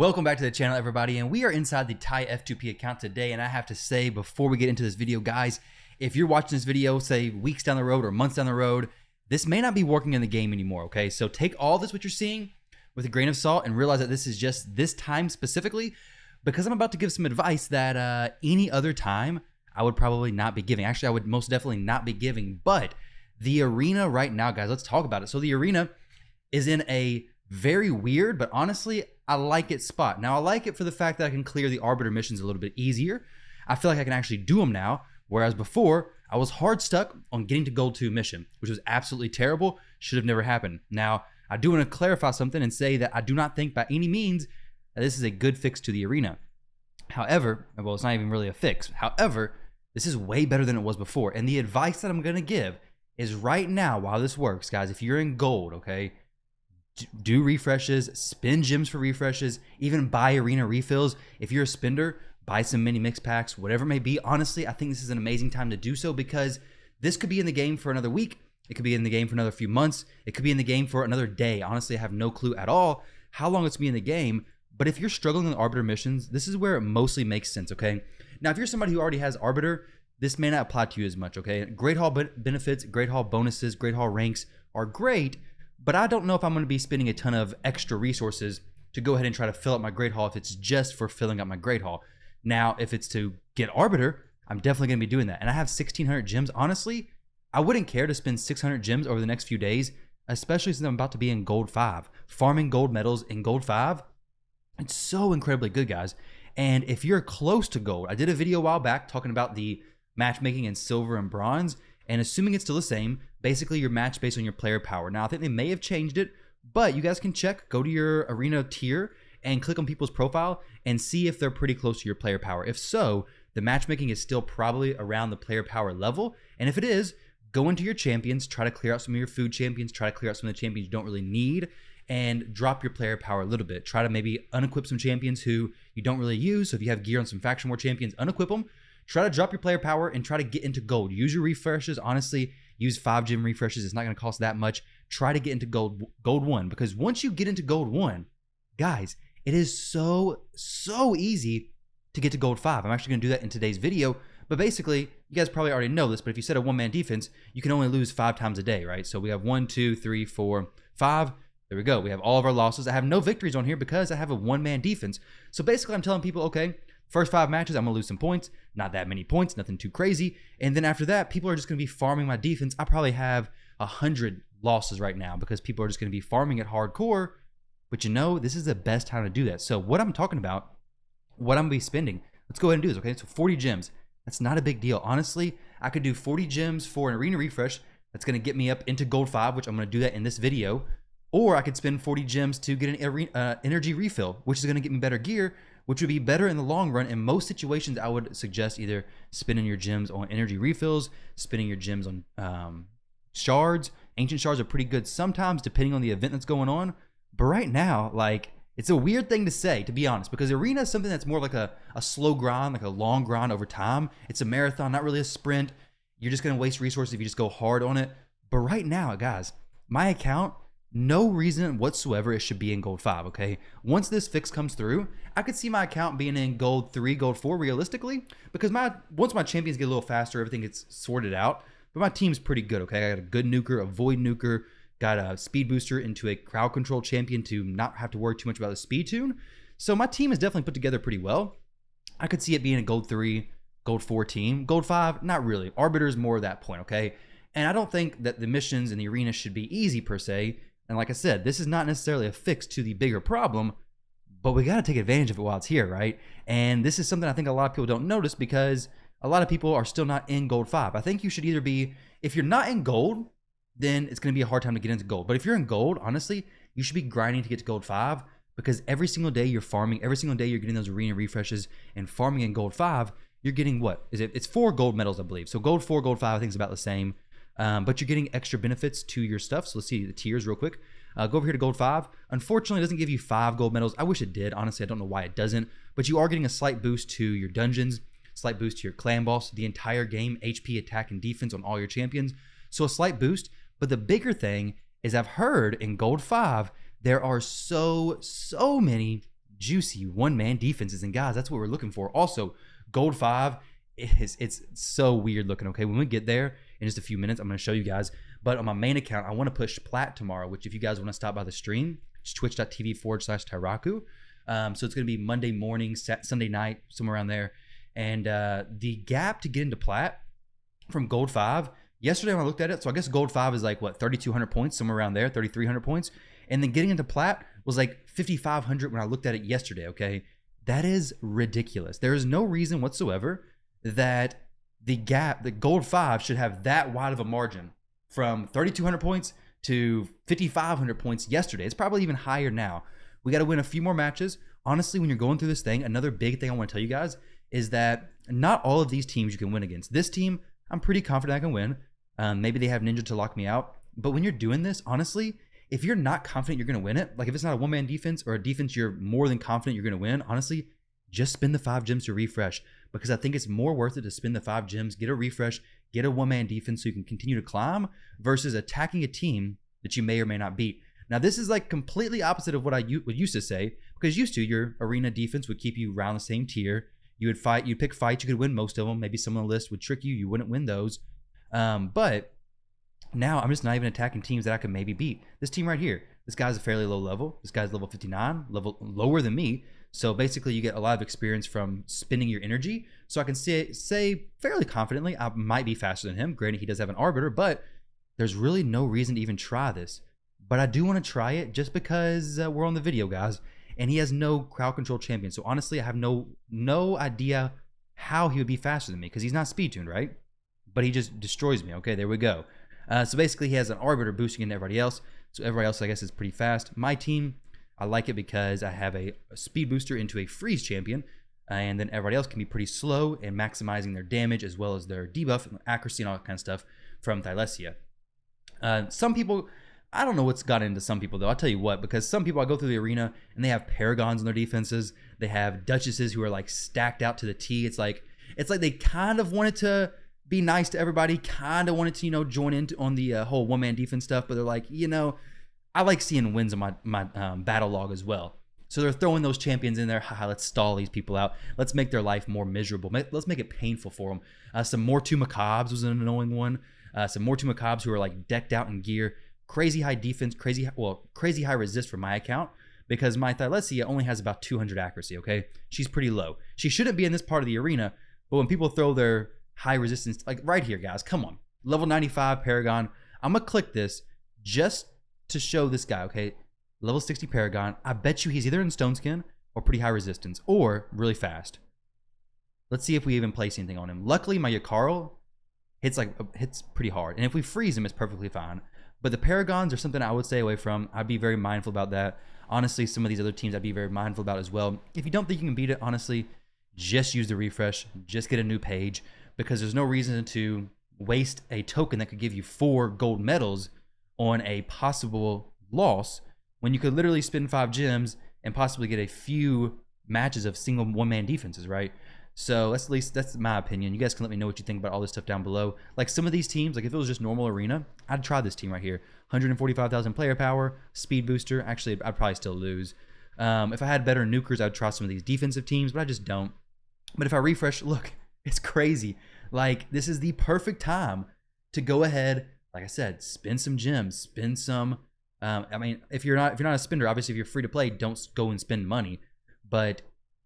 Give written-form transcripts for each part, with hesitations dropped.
Welcome back to the channel, everybody, and we are inside the Ty F2P account today. And I have to say, before we get into this video, guys, if you're watching this video, say weeks down the road or months down the road, this may not be working in the game anymore, okay? So take all this, what you're seeing, with a grain of salt and realize that this is just this time specifically, because I'm about to give some advice that any other time I would probably not be giving. Actually, I would most definitely not be giving, but the arena right now, guys, let's talk about it. So the arena is in a very weird, but honestly, I like it spot. Now, I like it for the fact that I can clear the Arbiter missions a little bit easier. I feel like I can actually do them now, whereas before, I was hard stuck on getting to Gold 2 mission, which was absolutely terrible, should have never happened. Now, I do want to clarify something and say that I do not think by any means that this is a good fix to the arena. However, well, it's not even really a fix. However, this is way better than it was before. And the advice that I'm going to give is right now, while this works, guys, if you're in gold, okay, do refreshes, spend gems for refreshes, even buy arena refills. If you're a spender, buy some mini mix packs, whatever it may be. Honestly, I think this is an amazing time to do so because this could be in the game for another week. It could be in the game for another few months. It could be in the game for another day. Honestly, I have no clue at all how long it's been in the game. But if you're struggling with Arbiter missions, this is where it mostly makes sense, okay? Now, if you're somebody who already has Arbiter, this may not apply to you as much, okay? Great Hall benefits, Great Hall bonuses, Great Hall ranks are great, but I don't know if I'm going to be spending a ton of extra resources to go ahead and try to fill up my Great Hall if it's just for filling up my Great Hall. Now, if it's to get Arbiter, I'm definitely going to be doing that. And I have 1,600 gems. Honestly, I wouldn't care to spend 600 gems over the next few days, especially since I'm about to be in Gold 5. Farming gold medals in Gold 5, it's so incredibly good, guys. And if you're close to gold, I did a video a while back talking about the matchmaking in silver and bronze, and assuming it's still the same, basically your match based on your player power. Now, I think they may have changed it, but you guys can check, go to your arena tier and click on people's profile and see if they're pretty close to your player power. If so, the matchmaking is still probably around the player power level. And if it is, go into your champions, try to clear out some of your food champions, try to clear out some of the champions you don't really need, and drop your player power a little bit. Try to maybe unequip some champions who you don't really use. So if you have gear on some faction war champions, unequip them. Try to drop your player power and try to get into gold. Use your refreshes. Honestly, use 5 gem refreshes. It's not going to cost that much. Try to get into gold 1, because once you get into gold 1, guys, it is so easy to get to gold 5. I'm actually going to do that in today's video. But basically, you guys probably already know this, but if you set a one-man defense, you can only lose 5 times a day, right? So we have 1, 2, 3, 4, 5. There we go. We have all of our losses. I have no victories on here because I have a one-man defense. So basically, I'm telling people, okay, first 5 matches, I'm going to lose some points. Not that many points, nothing too crazy. And then after that, people are just going to be farming my defense. I probably have 100 losses right now because people are just going to be farming it hardcore. But you know, this is the best time to do that. So what I'm talking about, what I'm going to be spending, let's go ahead and do this, okay? So 40 gems. That's not a big deal. Honestly, I could do 40 gems for an arena refresh. That's going to get me up into gold 5, which I'm going to do that in this video. Or I could spend 40 gems to get an energy refill, which is going to get me better gear, which would be better in the long run. In most situations, I would suggest either spending your gems on energy refills, spending your gems on shards. Ancient shards are pretty good sometimes, depending on the event that's going on. But right now, like, it's a weird thing to say, to be honest, because arena is something that's more like a slow grind, like a long grind over time. It's a marathon, not really a sprint. You're just going to waste resources if you just go hard on it. But right now, guys, my account, no reason whatsoever it should be in gold 5, okay? Once this fix comes through, I could see my account being in gold 3, gold 4 realistically, because once my champions get a little faster, everything gets sorted out. But my team's pretty good, okay? I got a good nuker, a void nuker, got a speed booster into a crowd control champion to not have to worry too much about the speed tune. So my team is definitely put together pretty well. I could see it being a gold 3, gold 4 team. Gold 5, not really. Arbiter is more of that point, okay? And I don't think that the missions in the arena should be easy per se. And like I said, this is not necessarily a fix to the bigger problem, but we got to take advantage of it while it's here, right? And this is something I think a lot of people don't notice because a lot of people are still not in gold 5. I think you should either be, if you're not in gold, then it's going to be a hard time to get into gold. But if you're in gold, honestly, you should be grinding to get to gold 5 because every single day you're farming, every single day you're getting those arena refreshes and farming in gold 5, you're getting what? It's 4 gold medals, I believe. So gold 4, gold 5, I think is about the same. But you're getting extra benefits to your stuff. So let's see the tiers real quick. Go over here to gold 5. Unfortunately, it doesn't give you 5 gold medals. I wish it did. Honestly, I don't know why it doesn't. But you are getting a slight boost to your dungeons, slight boost to your clan boss, the entire game, HP, attack, and defense on all your champions. So a slight boost. But the bigger thing is I've heard in gold 5, there are so many juicy one-man defenses. And guys, that's what we're looking for. Also, Gold 5, it's so weird looking, okay? When we get there in just a few minutes, I'm going to show you guys. But on my main account, I want to push Plat tomorrow, which if you guys want to stop by the stream, it's twitch.tv/Tyrauku. So it's going to be Monday morning, Sunday night, somewhere around there. And the gap to get into Plat from Gold 5, yesterday when I looked at it, so I guess Gold 5 is like, what, 3,200 points, somewhere around there, 3,300 points. And then getting into Plat was like 5,500 when I looked at it yesterday, okay? That is ridiculous. There is no reason whatsoever that the gap, the Gold 5 should have that wide of a margin from 3,200 points to 5,500 points yesterday. It's probably even higher now. We got to win a few more matches. Honestly, when you're going through this thing, another big thing I want to tell you guys is that not all of these teams you can win against. This team, I'm pretty confident I can win. Maybe they have Ninja to lock me out. But when you're doing this, honestly, if you're not confident you're going to win it, like if it's not a one-man defense or a defense you're more than confident you're going to win, honestly, just spend the 5 gems to refresh, because I think it's more worth it to spend the 5 gems, get a refresh, get a one-man defense so you can continue to climb versus attacking a team that you may or may not beat. Now, this is like completely opposite of what I would used to say, because used to your arena defense would keep you around the same tier. You would fight, you'd pick fights, you could win most of them. Maybe some on the list would trick you, you wouldn't win those. But now I'm just not even attacking teams that I could maybe beat. This team right here, this guy's a fairly low level. This guy's level 59, level lower than me. So basically you get a lot of experience from spending your energy. So I can say fairly confidently, I might be faster than him. Granted, he does have an arbiter, but there's really no reason to even try this. But I do want to try it just because we're on the video, guys. And he has no crowd control champion. So honestly, I have no idea how he would be faster than me, because he's not speed tuned, right? But he just destroys me. Okay, there we go. So basically he has an arbiter boosting into everybody else. So everybody else, I guess, is pretty fast. My team, I like it because I have a speed booster into a freeze champion. And then everybody else can be pretty slow and maximizing their damage as well as their debuff and accuracy and all that kind of stuff from Thylesia. Some people, I don't know what's got into some people though. I'll tell you what, because some people, I go through the arena and they have paragons in their defenses. They have duchesses who are like stacked out to the T. It's like they kind of wanted to be nice to everybody, kind of wanted to, join in on the whole one-man defense stuff, but they're like, I like seeing wins on my battle log as well. So they're throwing those champions in there. Haha, let's stall these people out. Let's make their life more miserable. Let's make it painful for them. Some Mortu Macabres was an annoying one. Some Mortu Macabres who are like decked out in gear. Crazy high defense, crazy high resist for my account, because my Thylesia only has about 200 accuracy, okay? She's pretty low. She shouldn't be in this part of the arena, but when people throw their high resistance, like right here, guys, come on. Level 95 Paragon. I'm going to click this just to show this guy, okay? Level 60 Paragon. I bet you he's either in Stone Skin or pretty high resistance or really fast. Let's see if we even place anything on him. Luckily, my Yakarl hits pretty hard. And if we freeze him, it's perfectly fine. But the Paragons are something I would stay away from. I'd be very mindful about that. Honestly, some of these other teams I'd be very mindful about as well. If you don't think you can beat it, honestly, just use the refresh. Just get a new page, because there's no reason to waste a token that could give you 4 gold medals on a possible loss when you could literally spend 5 gems and possibly get a few matches of single one-man defenses, right? So that's my opinion. You guys can let me know what you think about all this stuff down below. Like some of these teams, like if it was just normal arena, I'd try this team right here. 145,000 player power, speed booster. Actually, I'd probably still lose. If I had better nukers, I'd try some of these defensive teams, but I just don't. But if I refresh, look, it's crazy. Like, this is the perfect time to go ahead, like I said, spend some gems, spend some. I mean, if you're not a spender, obviously if you're free to play, don't go and spend money. But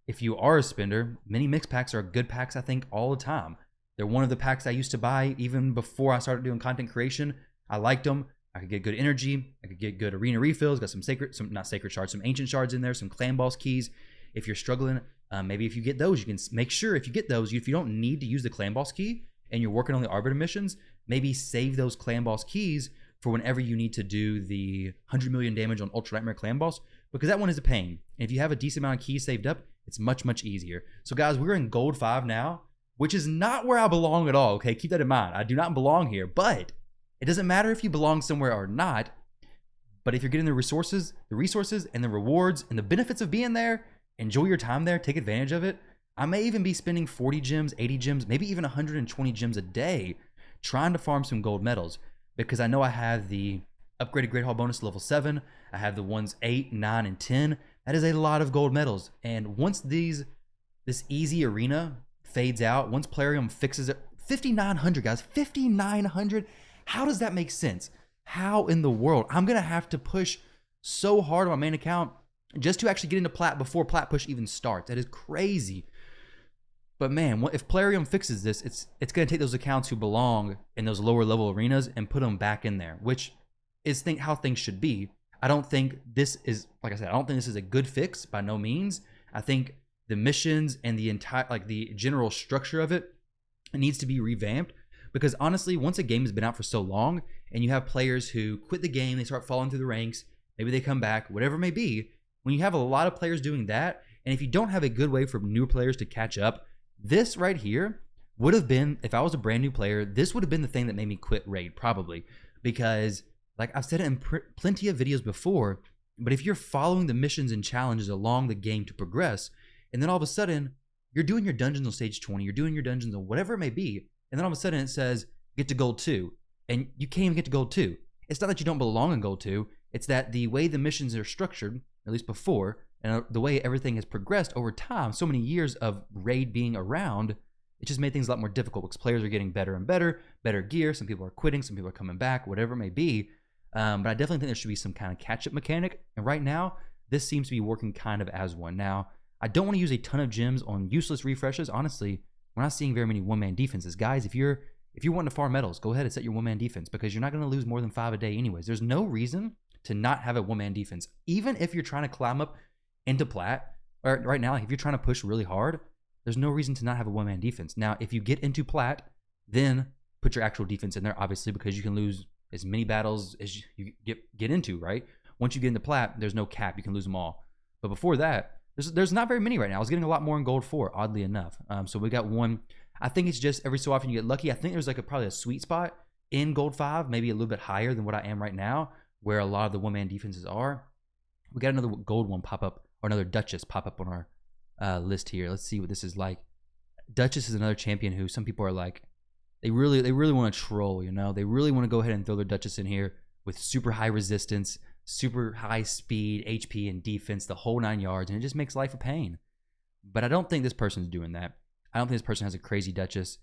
if you are a spender, mini mix packs are good packs, I think, all the time. They're one of the packs I used to buy even before I started doing content creation. I liked them. I could get good energy. I could get good arena refills. Got some not sacred shards, some ancient shards in there, some clan boss keys. If you're struggling, maybe if you get those, you can make sure if you get those, if you don't need to use the clan boss key and you're working on the arbiter missions, maybe save those clan boss keys for whenever you need to do the 100 million damage on Ultra Nightmare clan boss, because that one is a pain. And if you have a decent amount of keys saved up, it's much, much easier. So guys, we're in gold 5 now, which is not where I belong at all, okay? Keep that in mind. I do not belong here, but it doesn't matter if you belong somewhere or not. But if you're getting the resources and the rewards and the benefits of being there, enjoy your time there, take advantage of it. I may even be spending 40 gems, 80 gems, maybe even 120 gems a day trying to farm some gold medals, because I know I have the upgraded Great Hall bonus level 7. I have the ones 8, 9, and 10. That is a lot of gold medals. And once this easy arena fades out, once Plarium fixes it, 5,900 guys, 5,900. How does that make sense? How in the world? I'm gonna have to push so hard on my main account just to actually get into plat before plat push even starts. That is crazy. But man, if Plarium fixes this, it's going to take those accounts who belong in those lower level arenas and put them back in there, which is how things should be. I don't think this is, like I said, I don't think this is a good fix by no means. I think the missions and the entire, like the general structure of it needs to be revamped, because honestly, once a game has been out for so long and you have players who quit the game, they start falling through the ranks, maybe they come back, whatever it may be, when you have a lot of players doing that, and if you don't have a good way for newer players to catch up, this right here would have been, if I was a brand new player, this would have been the thing that made me quit Raid, probably. Because, like I've said it in plenty of videos before, but if you're following the missions and challenges along the game to progress, and then all of a sudden, you're doing your dungeons on stage 20, you're doing your dungeons on whatever it may be, and then all of a sudden it says, get to gold 2, and you can't even get to gold 2. It's not that you don't belong in gold 2, it's that the way the missions are structured, at least before, and the way everything has progressed over time, so many years of Raid being around, it just made things a lot more difficult because players are getting better and better gear. Some people are quitting, some people are coming back, whatever it may be. But I definitely think there should be some kind of catch-up mechanic. And right now, this seems to be working kind of as one. Now, I don't want to use a ton of gems on useless refreshes. Honestly, we're not seeing very many one-man defenses. Guys, if you're wanting to farm medals, go ahead and set your one-man defense, because you're not going to lose more than 5 a day anyways. There's no reason to not have a one-man defense. Even if you're trying to climb up into plat, or right now, like if you're trying to push really hard, there's no reason to not have a one-man defense. Now, if you get into plat, then put your actual defense in there, obviously, because you can lose as many battles as you get into, right? Once you get into plat, there's no cap. You can lose them all. But before that, there's not very many right now. I was getting a lot more in gold 4, oddly enough. So we got one. I think it's just every so often you get lucky. I think there's like probably a sweet spot in gold 5, maybe a little bit higher than what I am right now, where a lot of the one-man defenses are. We got another gold one pop up, or another Duchess pop up on our list here. Let's see what this is like. Duchess is another champion who some people are like, they really want to troll, you know? They really want to go ahead and throw their Duchess in here with super high resistance, super high speed, HP, and defense, the whole 9 yards, and it just makes life a pain. But I don't think this person's doing that. I don't think this person has a crazy Duchess.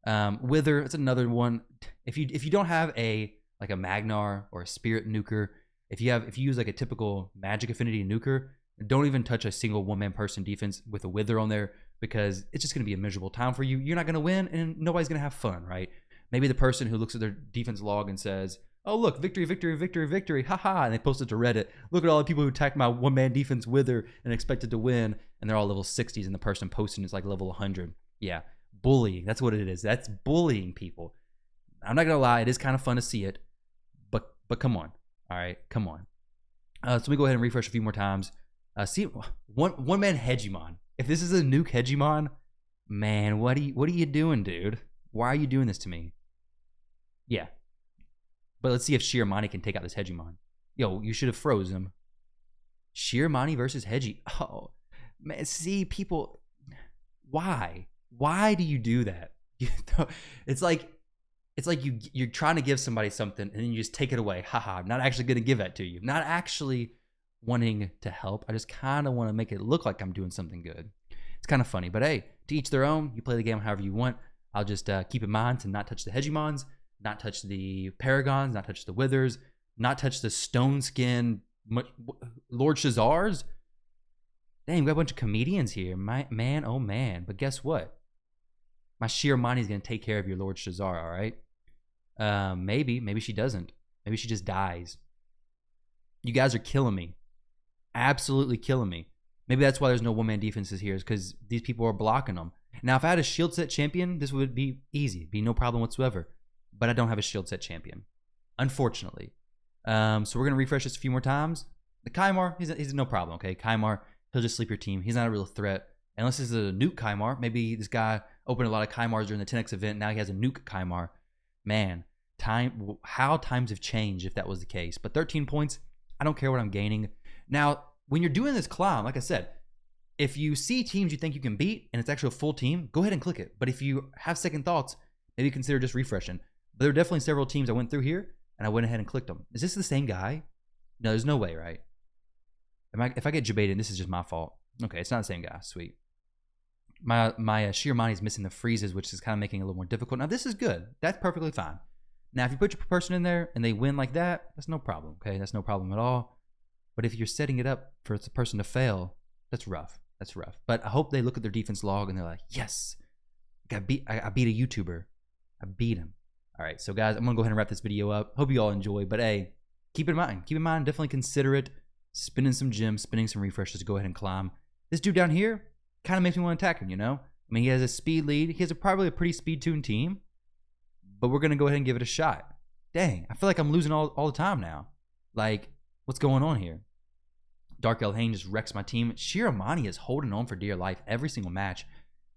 Wither, it's another one. If you don't have a Magnar or a Spirit Nuker, if you use like a typical Magic Affinity Nuker, don't even touch a single one-man person defense with a Wither on there, because it's just going to be a miserable time for you. You're not going to win, and nobody's going to have fun, right? Maybe the person who looks at their defense log and says, oh, look, victory, victory, victory, victory, haha, and they post it to Reddit. Look at all the people who attacked my one-man defense Wither and expected to win, and they're all level 60s, and the person posting is like level 100. Yeah, bullying. That's what it is. That's bullying people. I'm not going to lie. It is kind of fun to see it, but come on. All right, come on. So we go ahead and refresh a few more times. See, one man Hegemon. If this is a nuke Hegemon, man, what are you doing, dude? Why are you doing this to me? Yeah, but let's see if Shiromani can take out this Hegemon. Yo, you should have froze him. Shiromani versus Hegi. Oh man, see, people, why do you do that? It's like you're trying to give somebody something and then you just take it away. Haha, I'm not actually going to give that to you. Not actually wanting to help. I just kind of want to make it look like I'm doing something good. It's kind of funny, but hey, to each their own. You play the game however you want. I'll just keep in mind to not touch the Hegemons, not touch the Paragons, not touch the Withers, not touch the Stone Skin Lord Shazars. Dang, we got a bunch of comedians here. Man, oh man. But guess what? My Shiromani is going to take care of your Lord Shazar, all right? Maybe she doesn't. Maybe she just dies. You guys are killing me. Absolutely killing me. Maybe that's why there's no one-man defenses here, is because these people are blocking them. Now, if I had a shield set champion, this would be easy. It'd be no problem whatsoever. But I don't have a shield set champion, unfortunately. So we're going to refresh this a few more times. The Kymar, he's no problem, okay? Kymar, he'll just sleep your team. He's not a real threat. Unless this is a nuke Kymar. Maybe this guy opened a lot of Kymars during the 10x event. Now he has a nuke Kymar. Man, how times have changed if that was the case. But 13 points, I don't care what I'm gaining. Now, when you're doing this climb, like I said, if you see teams you think you can beat and it's actually a full team, go ahead and click it. But if you have second thoughts, maybe consider just refreshing. But there are definitely several teams I went through here, and I went ahead and clicked them. Is this the same guy? No, there's no way, right? If I get debated, this is just my fault. Okay, it's not the same guy. Sweet. My Shiramani is missing the freezes, which is kind of making it a little more difficult. Now, this is good. That's perfectly fine. Now, if you put your person in there and they win like that, that's no problem, okay? That's no problem at all. But if you're setting it up for the person to fail, that's rough. That's rough. But I hope they look at their defense log and they're like, yes, I beat a YouTuber. I beat him. All right, so guys, I'm going to go ahead and wrap this video up. Hope you all enjoy. But, hey, keep in mind, definitely consider it. Spinning some gems, spinning some refreshes to go ahead and climb. This dude down here kind of makes me want to attack him, you know? I mean, he has a speed lead. He has probably a pretty speed-tuned team. But we're going to go ahead and give it a shot. Dang, I feel like I'm losing all the time now. Like, what's going on here? Dark Elhane just wrecks my team. Shiramani is holding on for dear life every single match.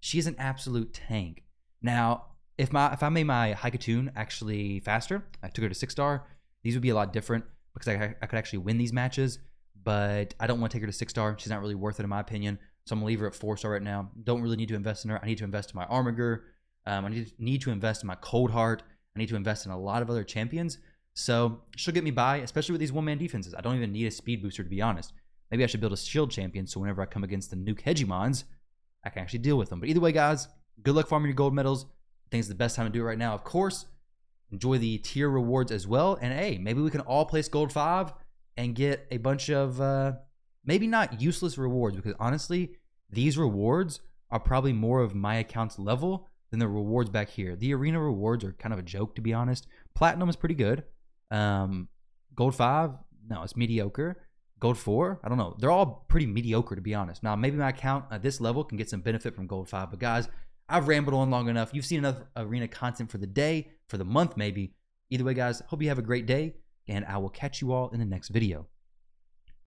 She's an absolute tank. Now, if I made my Haikatoon actually faster, I took her to 6-star, these would be a lot different because I could actually win these matches. But I don't want to take her to 6-star. She's not really worth it in my opinion. So I'm going to leave her at 4-star right now. Don't really need to invest in her. I need to invest in my Armiger. I need to invest in my Cold Heart. I need to invest in a lot of other champions. So she'll get me by, especially with these one-man defenses. I don't even need a speed booster, to be honest. Maybe I should build a shield champion so whenever I come against the nuke Hegemons, I can actually deal with them. But either way, guys, good luck farming your gold medals. I think it's the best time to do it right now. Of course, enjoy the tier rewards as well. And hey, maybe we can all place gold 5 and get a bunch of maybe not useless rewards, because honestly, these rewards are probably more of my account's level than the rewards back here. The arena rewards are kind of a joke, to be honest. Platinum is pretty good. Gold 5, no, it's mediocre. Gold 4, I don't know. They're all pretty mediocre, to be honest. Now, maybe my account at this level can get some benefit from Gold 5. But guys, I've rambled on long enough. You've seen enough arena content for the day, for the month maybe. Either way, guys, hope you have a great day, and I will catch you all in the next video.